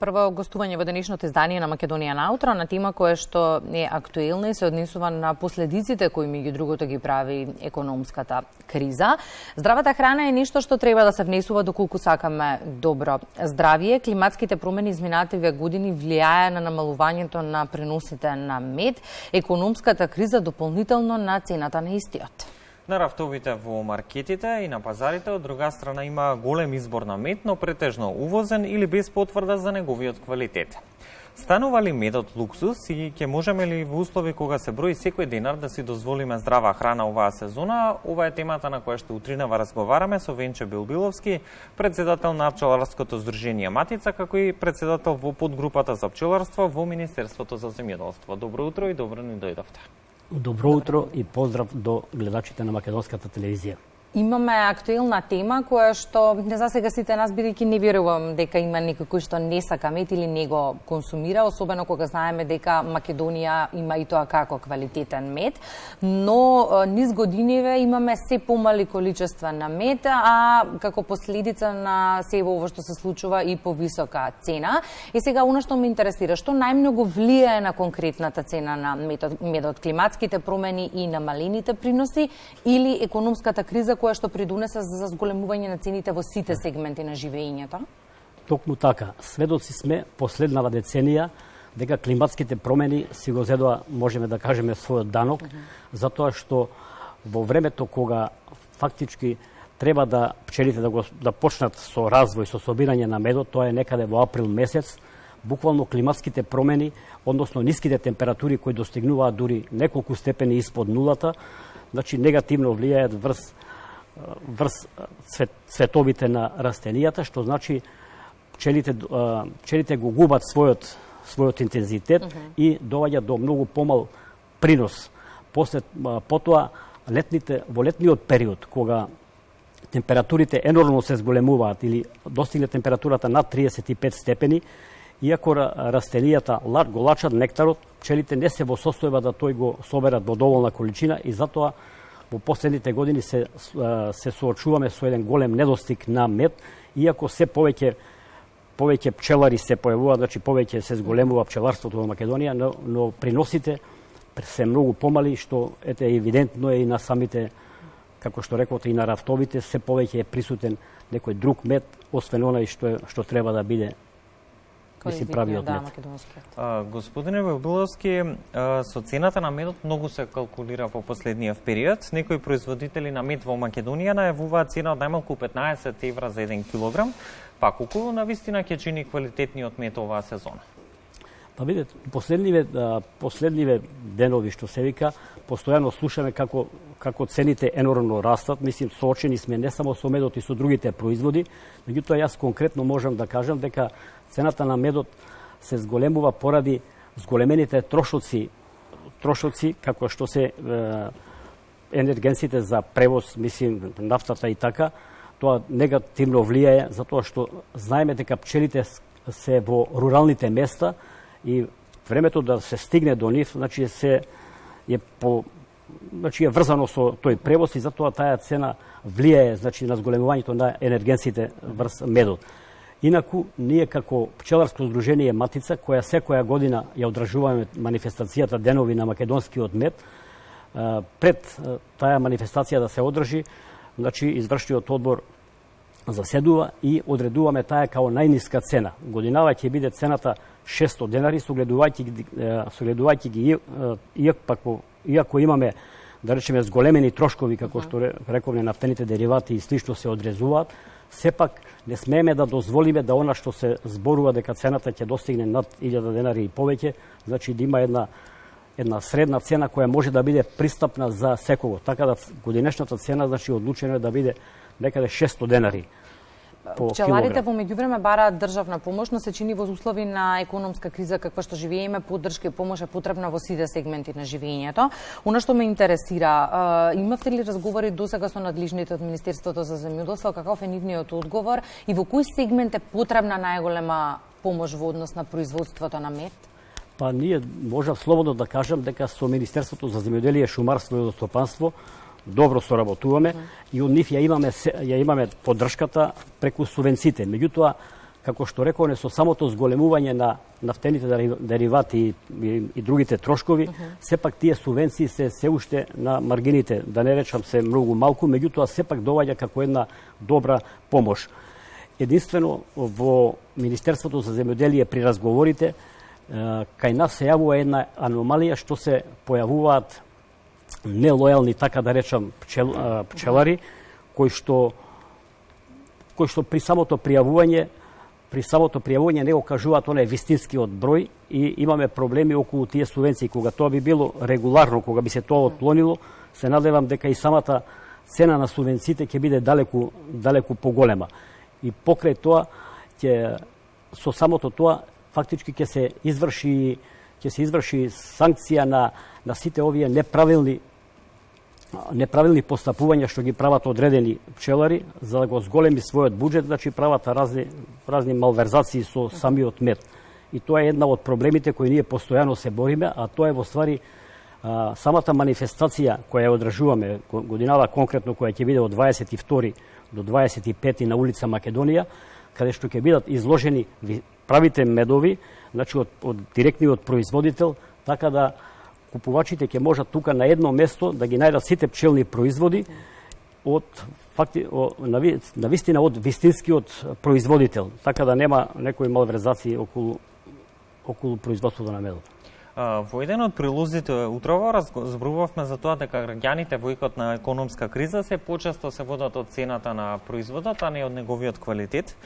Прво гостување во денешното издание на Македонија наутро на тема која што е актуелна и се однесува на последиците кои меѓу другото ги прави економската криза. Здравата храна е нешто што треба да се внесува доколку сакаме добро здравје. Климатските промени изминативе години влијае на намалувањето на преносите на мед, економската криза дополнително на цената на истиот. На рафтовите во маркетите и на пазарите од друга страна има голем избор на мед, но претежно увозен или без потврда за неговиот квалитет. Станува ли медот луксус и ќе можеме ли во услови кога се брои секој денар да си дозволиме здрава храна оваа сезона? Ова е темата на која што утринава разговараме со Венче Билбиловски, председател на пчеларското здружение Матица, како и председател во подгрупата за пчеларство во Министерството за земјоделство. Добро утро и добро ни дојдовте. Добро утро и поздрав до гледачите на Македонската телевизија. Имаме актуелна тема која што не за сега сите нас, бидејќи не верувам дека има некој кој што не сака мед или не го консумира, особено кога знаеме дека Македонија има и тоа како квалитетен мед, но низ годиниве имаме се помали количества на мед, а како последица на сево ова што се случува и повисока цена. И сега она што ме интересира, што најмногу влијае на конкретната цена на медот, климатските промени и намалените приноси или економската криза која што придонесе за зголемување на цените во сите сегменти на живеењето? Токму така. Сведоци сме последнава деценија дека климатските промени си го зедоа, можеме да кажеме, својот данок, затоа што во времето кога фактички треба да пчелите да почнат со развој, со собирање на медот, тоа е некаде во април месец, буквално климатските промени, односно ниските температури кои достигнуваат дури неколку степени испод нулата, значи негативно влијаат врз цветовите на растенијата, што значи пчелите го губат својот интензитет и доаѓа до многу помал принос. Потоа во летниот период кога температурите енормно се зголемуваат или достигне температурата над 35 степени, иако растенијата го лачат нектарот, пчелите не се во состојба да тој го соберат во доволна количина и затоа во последните години се соочуваме со еден голем недостиг на мед, иако се повеќе пчелари се појавуваат, значи повеќе се зголемува пчеларството во Македонија, но приносите се многу помали, што евидентно е и на самите, како што рековте, и на рафтовите, се повеќе е присутен некој друг мед, освен онај што треба да биде правиот мед. Господине Билбиловски, со цената на медот многу се калкулира во последниот период. Некои производители на мед во Македонија најавуваат цена од најмалку 15 евра за 1 килограм. Па колку навистина ќе чини квалитетниот мед оваа сезона? Па видете, последниве денови што се вика, постојано слушаме како цените енормно растат. Мислим, соочени сме не само со медот и со другите производи, меѓутоа јас конкретно можам да кажам дека цената на медот се зголемува поради зголемените трошоци како што се енергенците за превоз, мислим, нафтата и така. Тоа негативно влијае затоа што знаеме дека пчелите се во руралните места и времето да се стигне до нив, значи е врзано со тој превоз и затоа таа цена влијае, значи, на зголемувањето на енергенците врз медот. Инаку, ние како пчеларско здружение Матица, која секоја година ја одржуваме манифестацијата Денови на македонскиот мед, пред таа манифестација да се одржи, значи, извршниот одбор заседува и одредуваме таа као најниска цена. Годинава ќе биде цената 600 денари, согледувајќи ги, иако имаме, да речеме, зголемени трошкови, како што рековме, нафтените деривати и слично се одрезуваат, сепак не смееме да дозволиме да она што се зборува дека цената ќе достигне над 1000 денари и повеќе, значи да има една средна цена која може да биде пристапна за секого. Така да годинешната цена, значи, одлучено е да биде некаде 600 денари. Пчеларите во меѓувреме бараат државна помош, но се чини во услови на економска криза каква што живееме, поддршка и помош е потребна во сите сегменти на живеењето. Она што ме интересира, имавте ли разговори досега со надлежните од Министерството за земјоделство, каков е нивниот одговор и во кој сегмент е потребна најголема помош во однос на производството на мед? Па ние можам слободно да кажам дека со Министерството за земјоделие, шумарство и водостопанство добро соработуваме и од нив ја имаме поддршката преку субвенциите. Меѓутоа, како што реконе, со самото зголемување на нафтените деривати и другите трошкови, сепак тие субвенции се уште на маргините, да не речам се многу малку, меѓутоа сепак доваѓа како една добра помош. Единствено во Министерството за земјоделие при разговорите кај нас се јавува една аномалија што се појавуваат нелојални, така да речам, пчелари кои што при самото пријавување не го кажуваат онај вистинскиот број и имаме проблеми околу тие субвенции. Кога тоа би било регуларно, кога би се тоа отклонило, се надевам дека и самата цена на субвенциите ќе биде далеку поголема. И покрај тоа, со самото тоа, фактички ќе се изврши санкција на сите овие неправилни постапувања што ги прават одредени пчелари за да го зголеми својот буџет, значи прават разни малверзации со самиот мед. И тоа е една од проблемите кои ние постојано се бориме, а тоа е во ствари самата манифестација која ја одржуваме годинава конкретно, која ќе биде од 22 до 25 на улица Македонија, каде што ќе бидат изложени правите медови, значи од директниот производител, така да купувачите ќе можат тука на едно место да ги најдат сите пчелни производи на вистина од вистинскиот производител, така да нема некои малверзации околу производството на медот. Во еден од прилозите утрово зборувавме за тоа дека граѓаните во икот на економска криза се почесто се водат од цената на производот, а не од неговиот квалитет.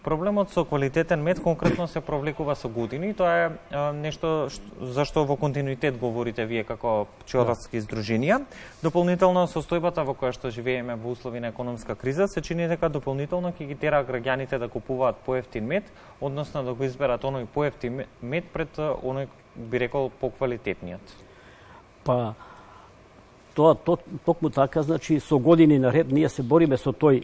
Проблемот со квалитетен мед конкретно се провлекува со години. Тоа е нешто за што во континуитет говорите вие како пчеларски здруженија. Дополнително состојбата во која што живееме во услови на економска криза се чини дека дополнително ќе ги тера граѓаните да купуваат поевтин мед, односно да го изберат оној поевтин мед пред оној, би рекол, поквалитетниот. Па тоа токму така, значи со години наред ние се бориме со тој,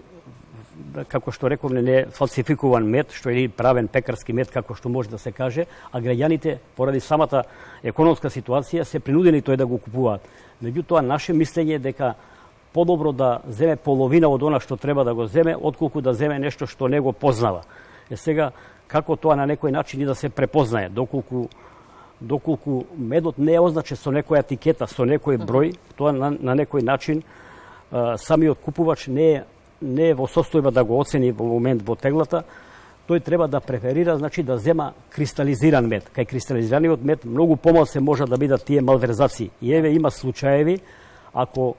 како што рековме, не фалсификуван мед, што е правен пекарски мед, како што може да се каже, а граѓаните поради самата економска ситуација се принудени тој да го купуваат. Меѓутоа наше мислење е дека подобро да земе половина од она што треба да го земе, отколку да земе нешто што не го познава. Сега како тоа на некој начин и да се препознае, доколку медот не е означен со некоја етикета, со некој број, тоа на некој начин самиот купувач не е во состојба да го оцени во момент во теглата, тој треба да преферира, значи да зема кристализиран мед. Кај кристализираниот мед многу помал се може да бидат тие малверзации. И еве има случаеви, ако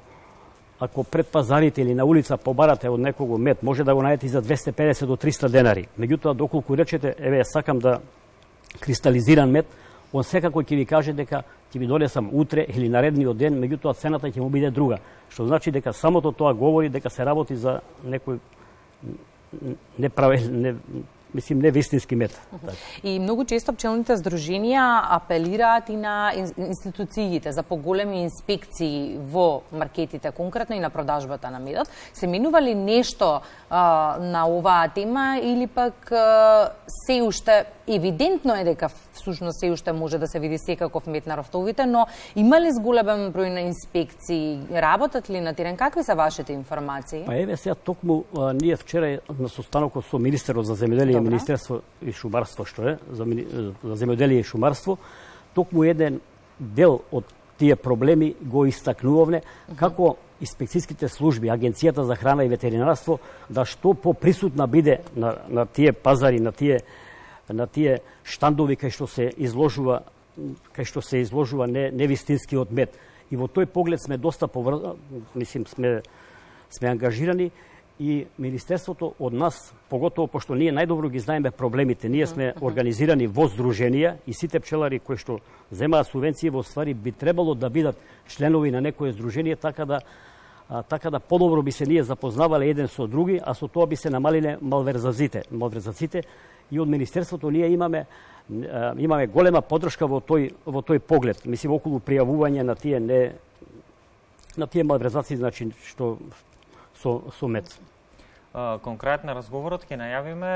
пред пазарите или на улица побарате од некого мед, може да го најдете за 250 до 300 денари. Меѓутоа, доколку речете, еве, сакам да кристализиран мед, он секако ќе ви каже дека ќе ви донесам утре или наредниот ден, меѓутоа цената ќе му биде друга. Што значи дека самото тоа говори дека се работи за некој не вистински мед. И многу често пчелните здруженија апелираат и на институциите за поголеми инспекции во маркетите, конкретно и на продажбата на медот. Се менува ли нешто на оваа тема или пак се уште евидентно е дека всушност се уште може да се види секаков мед на рафтовите, но има ли зголемен број на инспекции? Работат ли на терен? Какви се вашите информации? Па еве сега токму ние вчера на состанокот со министерот за земјоделие, Министерство и шумарство, што е за земјоделие и шумарство, токму еден дел од тие проблеми го истакнувавме како инспекцијските служби, Агенцијата за храна и ветеринарство, да што поприсутна биде на тие пазари, на тие штандови кај што се изложува невистинскиот мед. И во тој поглед сме доста сме ангажирани и Министерството од нас, поготово пошто ние најдобро ги знаеме проблемите, ние сме организирани во здруженија и сите пчелари кои што земаат субвенции во ствари би требало да бидат членови на некое здружение, така да подобро би се ние запознавале еден со други, а со тоа би се намалиле малверзациите. И од Министерството ние имаме голема поддршка во тој поглед, мислим околу пријавување на тие малверзации, значи што со мед. Конкретно разговорот ќе најавиме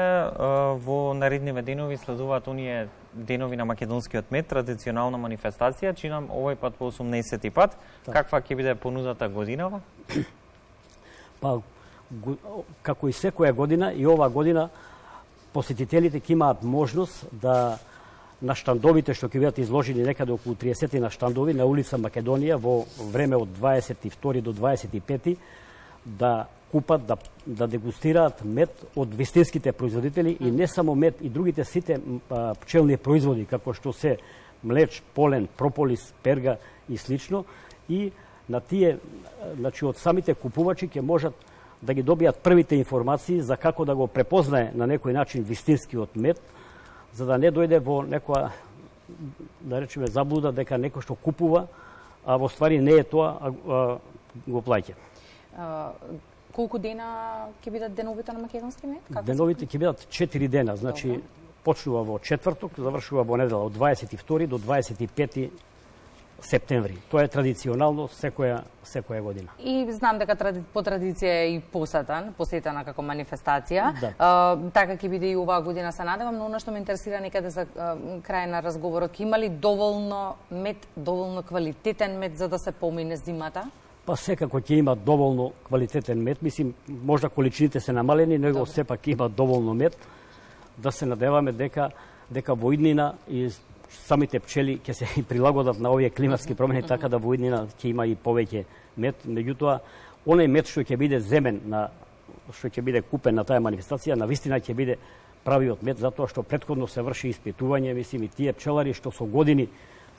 во наредниве денови, следуваат оние денови на македонскиот мед, традиционална манифестација, чинам овој пат по 18-ти пат. Каква ќе биде понудата годинава? Па, како и секоја година, и оваа година посетителите ќе имаат можност да на штандовите што ќе бидат изложени некаде околу 30 на штандови на улица Македонија во време од 22 до 25 да купат, да дегустираат мед од вистинските производители и не само мед, и другите сите пчелни производи, како што се млеч, полен, прополис, перга и слично. И на тие, значи од самите купувачи ќе можат да ги добијат првите информации за како да го препознае на некој начин вистинскиот мед, за да не дојде во некоја, да речеме, заблуда дека некој што купува, а во ствари не е тоа, а го плаќа. Колку дена ќе бидат деновите на македонски мед? Деновите ќе бидат 4 дена, значи почнува во четврток, завршува во недела од 22 до 25 септември. Тоа е традиционално секоја година. И знам дека по традиција е и посетена како манифестација. Да. Така ќе биде и оваа година, се надевам, но она што ме интересира некаде за крај на разговорот, има ли доволно мед, доволно квалитетен мед за да се помине зимата? Па секако ќе има доволно квалитетен мед, мислим, можда количините се намалени, но сепак има доволно мед, да се надеваме дека во иднина и самите пчели ќе се прилагодат на овие климатски промени, така да во иднина ќе има и повеќе мед. Меѓутоа, оној мед што ќе биде земен, што ќе биде купен на таа манифестација, навистина ќе биде правиот мед, затоа што претходно се врши испитување, мислим, и тие пчелари што со години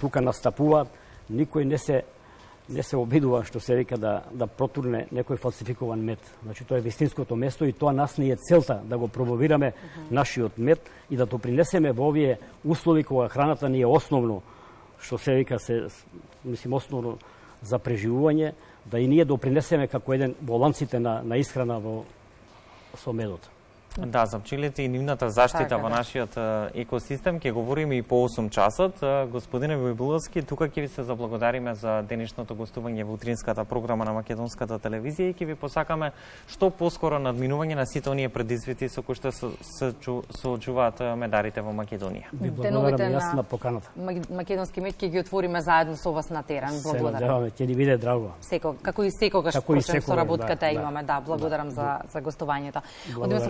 тука настапуваат, никој не се обидува, што се вика, да протурне некој фалсификуван мед. Значи, тоа е вистинското место и тоа нас ни е целта, да го пробовираме нашиот мед и да допринесеме во овие услови кога храната ни е основно, што се вика, основно за преживување, да и ние допринесеме како еден во ланците на исхрана со медот. Да, за пчелите и нивната заштита во нашиот екосистем ќе говориме и по 8 часот. Господине Војбуловски, тука ќе ви се заблагодариме за денешното гостување во утринската програма на Македонската телевизија и ќе ви посакаме што поскоро надминување на сите оние предизвици со кои што се соочуваат медарите во Македонија. Деновите на поканата. Македонски мед ќе ги отвориме заедно со вас на терен. Благодарам. Ќе ни биде драго. Како и секогаш почнем со работката имаме. Да, благодарам за гостувањето.